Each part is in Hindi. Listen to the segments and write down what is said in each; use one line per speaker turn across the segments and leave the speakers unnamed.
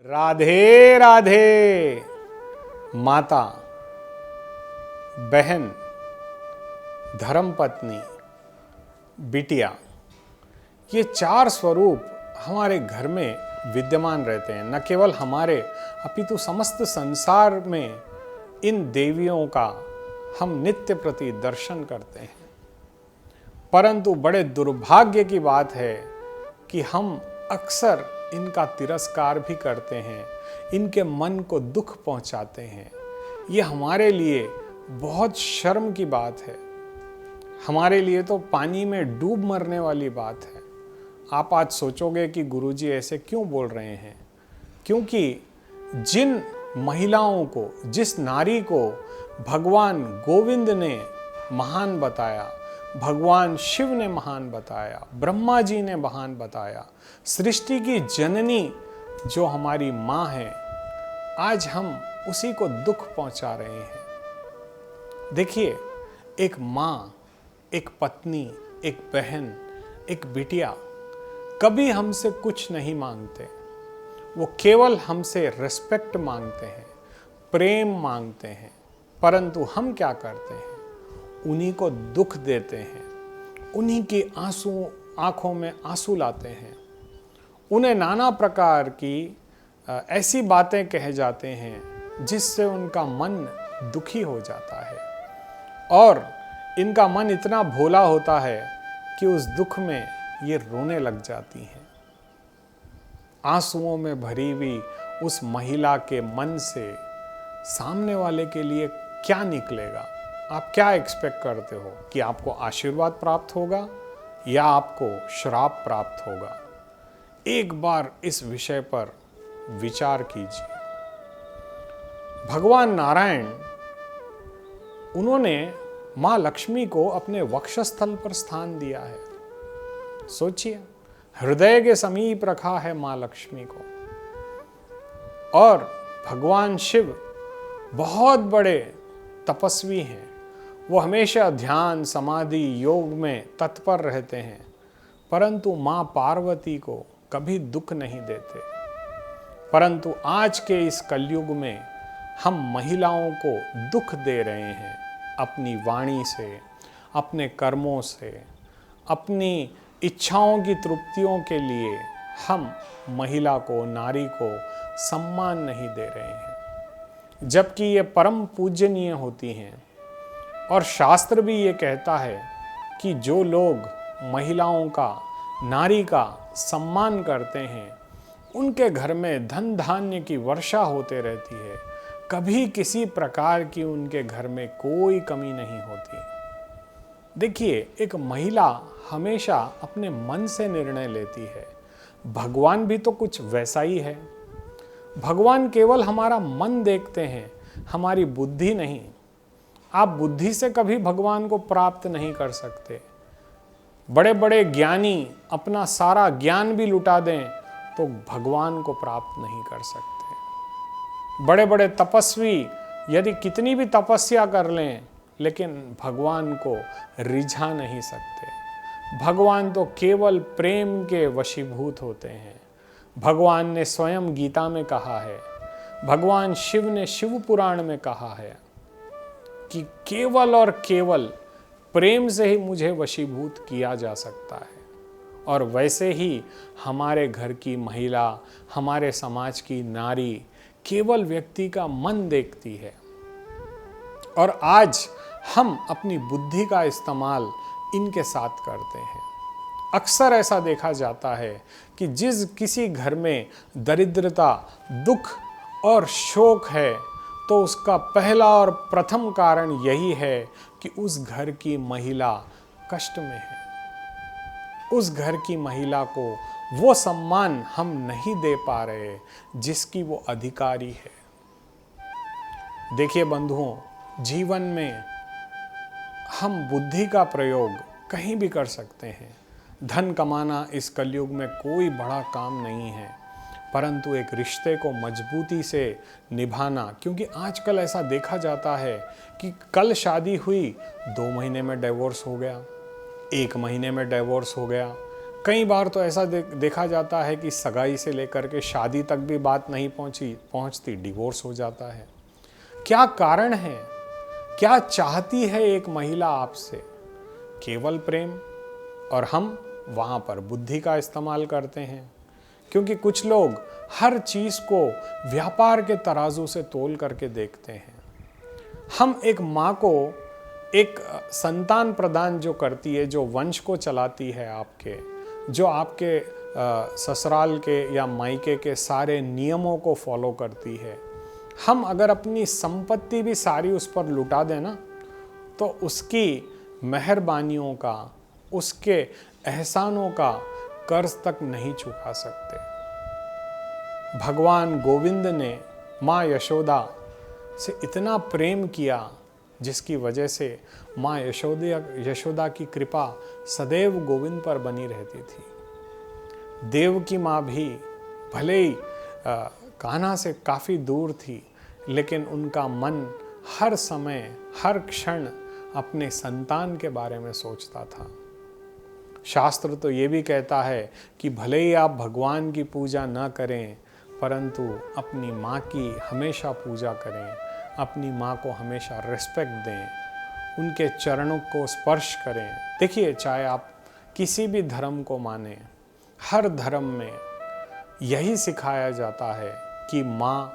राधे राधे। माता, बहन, धर्मपत्नी, बिटिया, ये चार स्वरूप हमारे घर में विद्यमान रहते हैं। न केवल हमारे अपितु समस्त संसार में इन देवियों का हम नित्य प्रति दर्शन करते हैं। परंतु बड़े दुर्भाग्य की बात है कि हम अक्सर इनका तिरस्कार भी करते हैं, इनके मन को दुख पहुंचाते हैं। ये हमारे लिए बहुत शर्म की बात है, हमारे लिए तो पानी में डूब मरने वाली बात है। आप आज सोचोगे कि गुरुजी ऐसे क्यों बोल रहे हैं, क्योंकि जिन महिलाओं को, जिस नारी को भगवान गोविंद ने महान बताया, भगवान शिव ने महान बताया, ब्रह्मा जी ने महान बताया, सृष्टि की जननी जो हमारी माँ है, आज हम उसी को दुख पहुंचा रहे हैं। देखिए, एक माँ, एक पत्नी, एक बहन, एक बिटिया कभी हमसे कुछ नहीं मांगते। वो केवल हमसे रिस्पेक्ट मांगते हैं, प्रेम मांगते हैं। परंतु हम क्या करते हैं? उन्हीं को दुख देते हैं, उन्हीं की आंखों में आंसू लाते हैं, उन्हें नाना प्रकार की ऐसी बातें कहे जाते हैं जिससे उनका मन दुखी हो जाता है और इनका मन इतना भोला होता है कि उस दुख में ये रोने लग जाती हैं। आंसुओं में भरी हुई उस महिला के मन से सामने वाले के लिए क्या निकलेगा? आप क्या एक्सपेक्ट करते हो कि आपको आशीर्वाद प्राप्त होगा या आपको श्राप प्राप्त होगा? एक बार इस विषय पर विचार कीजिए। भगवान नारायण, उन्होंने मां लक्ष्मी को अपने वक्षस्थल पर स्थान दिया है। सोचिए, हृदय के समीप रखा है मां लक्ष्मी को। और भगवान शिव बहुत बड़े तपस्वी हैं, वो हमेशा ध्यान, समाधि, योग में तत्पर रहते हैं, परंतु मां पार्वती को कभी दुख नहीं देते। परंतु आज के इस कलयुग में हम महिलाओं को दुख दे रहे हैं अपनी वाणी से, अपने कर्मों से, अपनी इच्छाओं की तृप्तियों के लिए हम महिला को, नारी को सम्मान नहीं दे रहे हैं, जबकि ये परम पूजनीय होती हैं। और शास्त्र भी ये कहता है कि जो लोग महिलाओं का, नारी का सम्मान करते हैं, उनके घर में धन धान्य की वर्षा होते रहती है, कभी किसी प्रकार की उनके घर में कोई कमी नहीं होती। देखिए, एक महिला हमेशा अपने मन से निर्णय लेती है। भगवान भी तो कुछ वैसा ही है। भगवान केवल हमारा मन देखते हैं, हमारी बुद्धि नहीं। आप बुद्धि से कभी भगवान को प्राप्त नहीं कर सकते। बड़े बड़े ज्ञानी अपना सारा ज्ञान भी लुटा दें तो भगवान को प्राप्त नहीं कर सकते। बड़े बड़े तपस्वी यदि कितनी भी तपस्या कर लें, लेकिन भगवान को रिझा नहीं सकते। भगवान तो केवल प्रेम के वशीभूत होते हैं। भगवान ने स्वयं गीता में कहा है, भगवान शिव ने शिव पुराण में कहा है कि केवल और केवल प्रेम से ही मुझे वशीभूत किया जा सकता है। और वैसे ही हमारे घर की महिला, हमारे समाज की नारी केवल व्यक्ति का मन देखती है। और आज हम अपनी बुद्धि का इस्तेमाल इनके साथ करते हैं। अक्सर ऐसा देखा जाता है कि जिस किसी घर में दरिद्रता, दुख और शोक है, तो उसका पहला और प्रथम कारण यही है कि उस घर की महिला कष्ट में है। उस घर की महिला को वो सम्मान हम नहीं दे पा रहे जिसकी वो अधिकारी है। देखिए बंधुओं, जीवन में हम बुद्धि का प्रयोग कहीं भी कर सकते हैं। धन कमाना इस कलयुग में कोई बड़ा काम नहीं है, परंतु एक रिश्ते को मजबूती से निभाना, क्योंकि आजकल ऐसा देखा जाता है कि कल शादी हुई, 2 महीने में डिवोर्स हो गया, 1 महीने में डिवोर्स हो गया, कई बार तो ऐसा देखा जाता है कि सगाई से लेकर के शादी तक भी बात नहीं पहुंचती, डिवोर्स हो जाता है। क्या कारण है? क्या चाहती है एक महिला आपसे? केवल प्रेम, और हम वहां पर बुद्धि का इस्तेमाल करते हैं, क्योंकि कुछ लोग हर चीज को व्यापार के तराजू से तोल करके देखते हैं। हम एक माँ को एक संतान प्रदान जो करती है, जो वंश को चलाती है, आपके जो आपके ससुराल के या मायके के सारे नियमों को फॉलो करती है, हम अगर अपनी संपत्ति भी सारी उस पर लुटा दें ना, तो उसकी मेहरबानियों का, उसके एहसानों का कर्ज तक नहीं चुका सकते। भगवान गोविंद ने माँ यशोदा से इतना प्रेम किया, जिसकी वजह से माँ यशोदा की कृपा सदैव गोविंद पर बनी रहती थी। देव की माँ भी भले ही कान्हा से काफ़ी दूर थी, लेकिन उनका मन हर समय, हर क्षण अपने संतान के बारे में सोचता था। शास्त्र तो ये भी कहता है कि भले ही आप भगवान की पूजा न करें, परंतु अपनी माँ की हमेशा पूजा करें, अपनी माँ को हमेशा रिस्पेक्ट दें, उनके चरणों को स्पर्श करें। देखिए, चाहे आप किसी भी धर्म को माने, हर धर्म में यही सिखाया जाता है कि माँ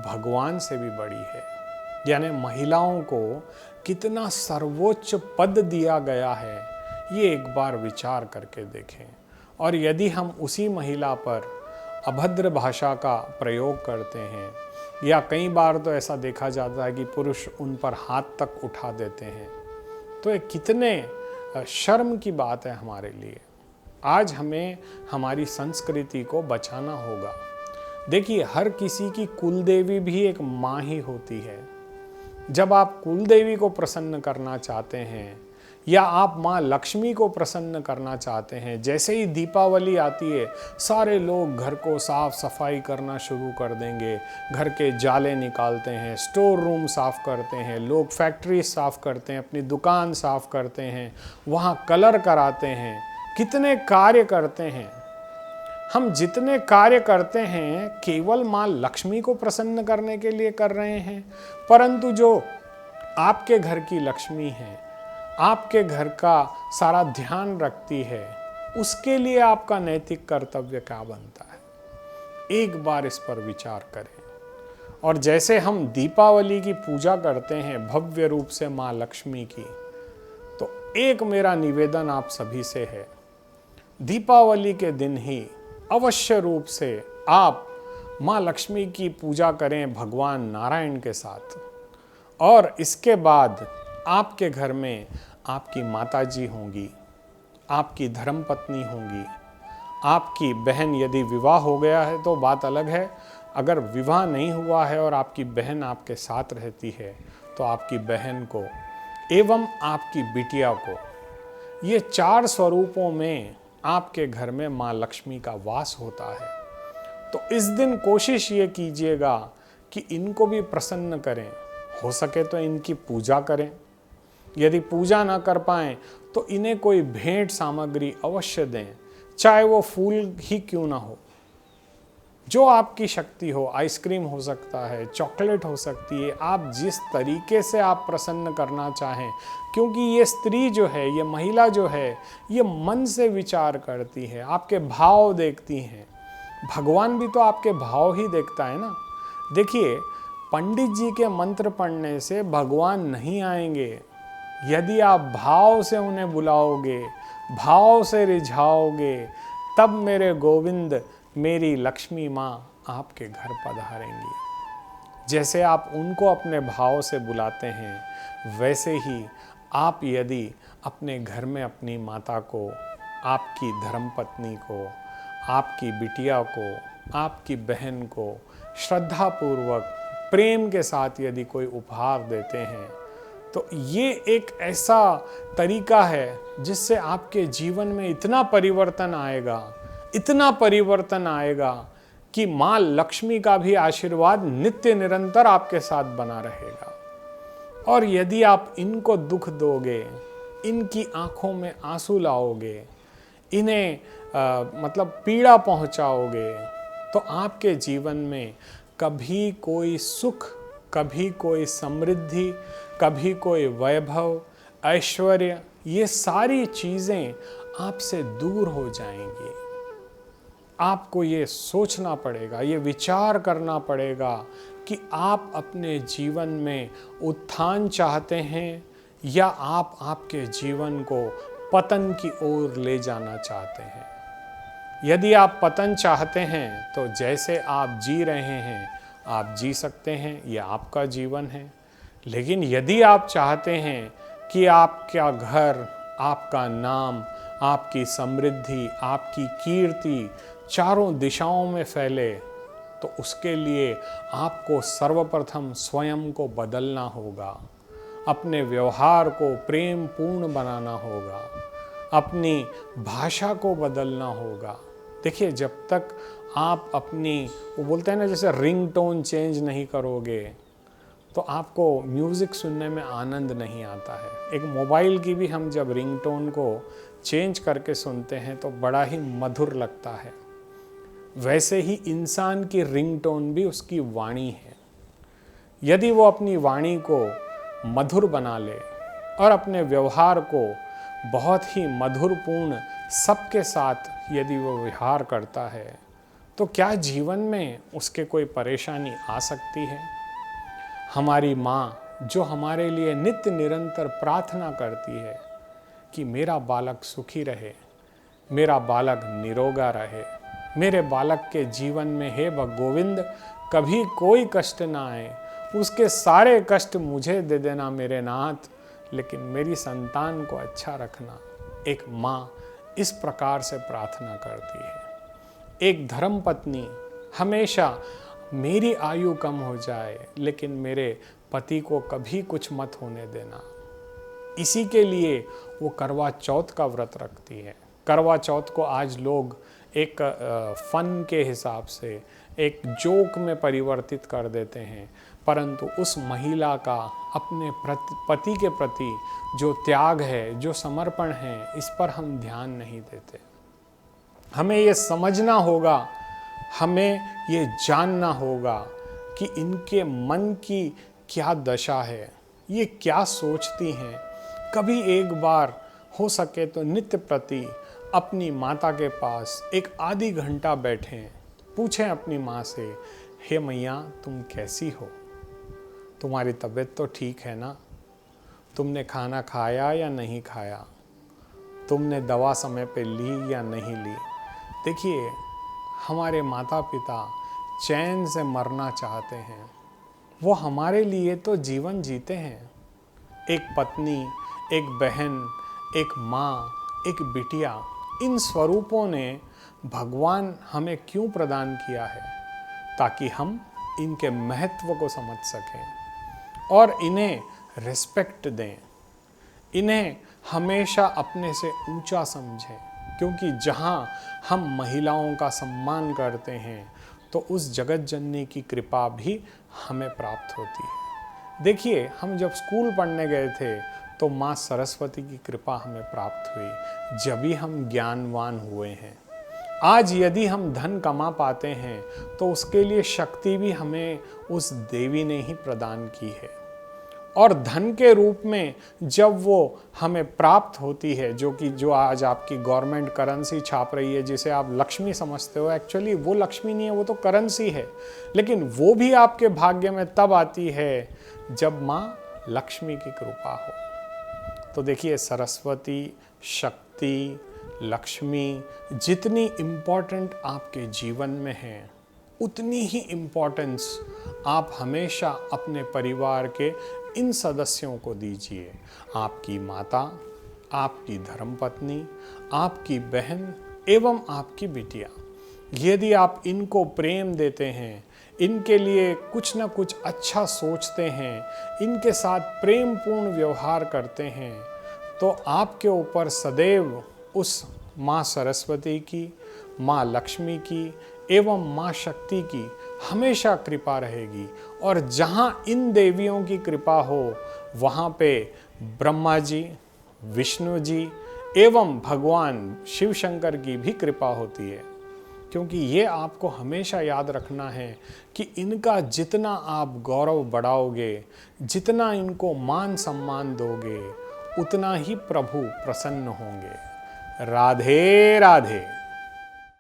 भगवान से भी बड़ी है। यानी महिलाओं को कितना सर्वोच्च पद दिया गया है, ये एक बार विचार करके देखें। और यदि हम उसी महिला पर अभद्र भाषा का प्रयोग करते हैं, या कई बार तो ऐसा देखा जाता है कि पुरुष उन पर हाथ तक उठा देते हैं, तो ये कितने शर्म की बात है हमारे लिए। आज हमें हमारी संस्कृति को बचाना होगा। देखिए, हर किसी की कुलदेवी भी एक माँ ही होती है। जब आप कुलदेवी को प्रसन्न करना चाहते हैं, या आप माँ लक्ष्मी को प्रसन्न करना चाहते हैं, जैसे ही दीपावली आती है, सारे लोग घर को साफ सफाई करना शुरू कर देंगे। घर के जाले निकालते हैं, स्टोर रूम साफ करते हैं, लोग फैक्ट्री साफ करते हैं, अपनी दुकान साफ करते हैं, वहाँ कलर कराते हैं, कितने कार्य करते हैं। हम जितने कार्य करते हैं केवल माँ लक्ष्मी को प्रसन्न करने के लिए कर रहे हैं, परंतु जो आपके घर की लक्ष्मी है, आपके घर का सारा ध्यान रखती है, उसके लिए आपका नैतिक कर्तव्य क्या बनता है? एक बार इस पर विचार करें। और जैसे हम दीपावली की पूजा करते हैं भव्य रूप से माँ लक्ष्मी की, तो एक मेरा निवेदन आप सभी से है, दीपावली के दिन ही अवश्य रूप से आप माँ लक्ष्मी की पूजा करें भगवान नारायण के साथ। और इसके बाद आपके घर में आपकी माताजी होंगी, आपकी धर्मपत्नी होंगी, आपकी बहन, यदि विवाह हो गया है तो बात अलग है। अगर विवाह नहीं हुआ है और आपकी बहन आपके साथ रहती है, तो आपकी बहन को एवं आपकी बिटिया को, ये 4 स्वरूपों में आपके घर में माँ लक्ष्मी का वास होता है। तो इस दिन कोशिश ये कीजिएगा कि इनको भी प्रसन्न करें, हो सके तो इनकी पूजा करें। यदि पूजा ना कर पाएं तो इन्हें कोई भेंट सामग्री अवश्य दें, चाहे वो फूल ही क्यों ना हो, जो आपकी शक्ति हो। आइसक्रीम हो सकता है, चॉकलेट हो सकती है, आप जिस तरीके से आप प्रसन्न करना चाहें, क्योंकि ये स्त्री जो है, ये महिला जो है, ये मन से विचार करती है, आपके भाव देखती हैं। भगवान भी तो आपके भाव ही देखता है ना। देखिए, पंडित जी के मंत्र पढ़ने से भगवान नहीं आएंगे। यदि आप भाव से उन्हें बुलाओगे, भाव से रिझाओगे, तब मेरे गोविंद, मेरी लक्ष्मी माँ आपके घर पधारेंगी। जैसे आप उनको अपने भाव से बुलाते हैं, वैसे ही आप यदि अपने घर में अपनी माता को, आपकी धर्मपत्नी को, आपकी बिटिया को, आपकी बहन को श्रद्धापूर्वक प्रेम के साथ यदि कोई उपहार देते हैं, तो ये एक ऐसा तरीका है जिससे आपके जीवन में इतना परिवर्तन आएगा, इतना परिवर्तन आएगा कि माँ लक्ष्मी का भी आशीर्वाद नित्य निरंतर आपके साथ बना रहेगा। और यदि आप इनको दुख दोगे, इनकी आंखों में आंसू लाओगे, इन्हें मतलब पीड़ा पहुंचाओगे, तो आपके जीवन में कभी कोई सुख, कभी कोई समृद्धि, कभी कोई वैभव, ऐश्वर्य, ये सारी चीज़ें आपसे दूर हो जाएंगी। आपको ये सोचना पड़ेगा, ये विचार करना पड़ेगा कि आप अपने जीवन में उत्थान चाहते हैं या आप आपके जीवन को पतन की ओर ले जाना चाहते हैं। यदि आप पतन चाहते हैं तो जैसे आप जी रहे हैं आप जी सकते हैं, यह आपका जीवन है। लेकिन यदि आप चाहते हैं कि आपका घर, आपका नाम, आपकी समृद्धि, आपकी कीर्ति चारों दिशाओं में फैले, तो उसके लिए आपको सर्वप्रथम स्वयं को बदलना होगा, अपने व्यवहार को प्रेम पूर्ण बनाना होगा, अपनी भाषा को बदलना होगा। देखिए, जब तक आप अपनी, वो बोलते हैं ना, जैसे रिंगटोन चेंज नहीं करोगे तो आपको म्यूज़िक सुनने में आनंद नहीं आता है। एक मोबाइल की भी हम जब रिंगटोन को चेंज करके सुनते हैं तो बड़ा ही मधुर लगता है। वैसे ही इंसान की रिंगटोन भी उसकी वाणी है। यदि वो अपनी वाणी को मधुर बना ले और अपने व्यवहार को बहुत ही मधुरपूर्ण सबके साथ यदि वो व्यवहार करता है, तो क्या जीवन में उसके कोई परेशानी आ सकती है? हमारी माँ जो हमारे लिए नित्य निरंतर प्रार्थना करती है कि मेरा बालक सुखी रहे, मेरा बालक निरोगा रहे, मेरे बालक के जीवन में हे गोविंद कभी कोई कष्ट ना आए, उसके सारे कष्ट मुझे दे देना मेरे नाथ, लेकिन मेरी संतान को अच्छा रखना। एक माँ इस प्रकार से प्रार्थना करती है। एक धर्म पत्नी हमेशा मेरी आयु कम हो जाए लेकिन मेरे पति को कभी कुछ मत होने देना, इसी के लिए वो करवा चौथ का व्रत रखती है। करवा चौथ को आज लोग एक फन के हिसाब से, एक जोक में परिवर्तित कर देते हैं, परंतु उस महिला का अपने पति के प्रति जो त्याग है, जो समर्पण है, इस पर हम ध्यान नहीं देते। हमें ये समझना होगा, हमें ये जानना होगा कि इनके मन की क्या दशा है, ये क्या सोचती हैं। कभी एक बार हो सके तो नित्य प्रति अपनी माता के पास एक आधी घंटा बैठें, पूछें अपनी माँ से, हे मैया तुम कैसी हो, तुम्हारी तबीयत तो ठीक है ना, तुमने खाना खाया या नहीं खाया, तुमने दवा समय पे ली या नहीं ली। देखिए, हमारे माता पिता चैन से मरना चाहते हैं, वो हमारे लिए तो जीवन जीते हैं। एक पत्नी, एक बहन, एक माँ, एक बिटिया, इन स्वरूपों ने भगवान हमें क्यों प्रदान किया है? ताकि हम इनके महत्व को समझ सकें और इन्हें रिस्पेक्ट दें, इन्हें हमेशा अपने से ऊंचा समझें। क्योंकि जहाँ हम महिलाओं का सम्मान करते हैं तो उस जगत जननी की कृपा भी हमें प्राप्त होती है। देखिए, हम जब स्कूल पढ़ने गए थे तो माँ सरस्वती की कृपा हमें प्राप्त हुई, जब भी हम ज्ञानवान हुए हैं। आज यदि हम धन कमा पाते हैं तो उसके लिए शक्ति भी हमें उस देवी ने ही प्रदान की है। और धन के रूप में जब वो हमें प्राप्त होती है, जो आज आपकी गवर्नमेंट करेंसी छाप रही है, जिसे आप लक्ष्मी समझते हो, एक्चुअली वो लक्ष्मी नहीं है, वो तो करेंसी है। लेकिन वो भी आपके भाग्य में तब आती है जब माँ लक्ष्मी की कृपा हो। तो देखिए, सरस्वती, शक्ति, लक्ष्मी जितनी इम्पोर्टेंट आपके जीवन में है, उतनी ही इम्पोर्टेंस आप हमेशा अपने परिवार के इन सदस्यों को दीजिए। आपकी माता, आपकी धर्मपत्नी, आपकी बहन एवं आपकी बिटिया। यदि आप इनको प्रेम देते हैं, इनके लिए कुछ न कुछ अच्छा सोचते हैं, इनके साथ प्रेम पूर्ण व्यवहार करते हैं, तो आपके ऊपर सदैव उस माँ सरस्वती की, माँ लक्ष्मी की एवं माँ शक्ति की हमेशा कृपा रहेगी। और जहाँ इन देवियों की कृपा हो, वहाँ पे ब्रह्मा जी, विष्णु जी एवं भगवान शिव शंकर की भी कृपा होती है, क्योंकि ये आपको हमेशा याद रखना है कि इनका जितना आप गौरव बढ़ाओगे, जितना इनको मान सम्मान दोगे, उतना ही प्रभु प्रसन्न होंगे। राधे राधे।